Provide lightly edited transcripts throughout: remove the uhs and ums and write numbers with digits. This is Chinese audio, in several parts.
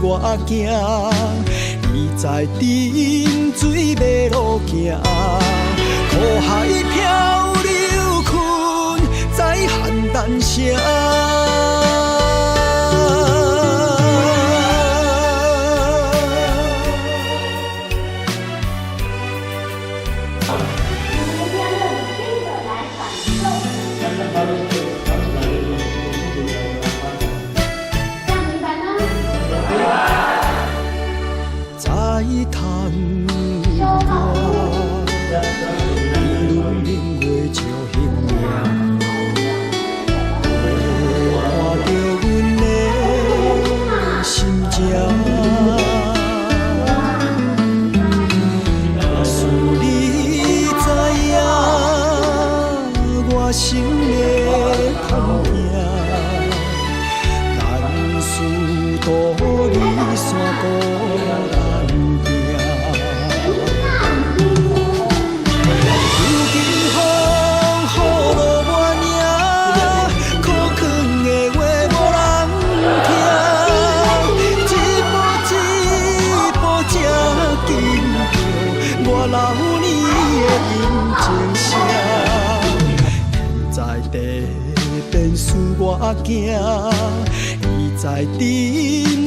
我行，伊在沉水迷路行，苦海漂流困在邯郸城。心的空影，难事独你山孤单行。如今风雨路满影，苦劝的话无人听，一步才见着我老年的인情声。地变使我惊，伊在沉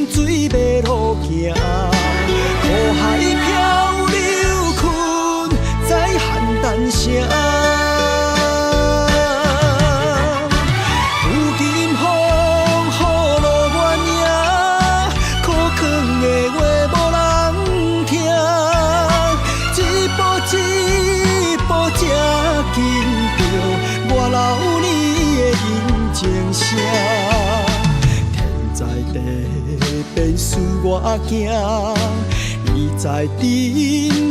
水迷路行，苦海漂流困在邯郸城。如今风雨路满影，苦劝的话无人听，一步才见着我老情声，天在地变使我惊，伊在沉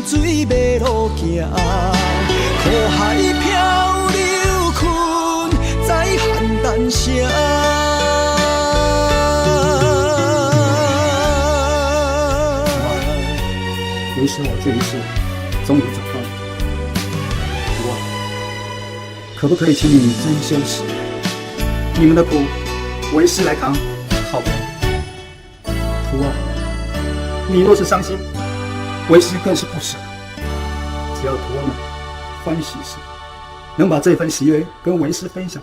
水迷路行，苦海漂流困在邯郸城。为使我这一世终于找到你，我可不可以请你真休息？你们的苦，为师来扛，好不好？徒儿，你若是伤心，为师更是不舍。只要徒儿们欢喜时，能把这份喜悦跟为师分享，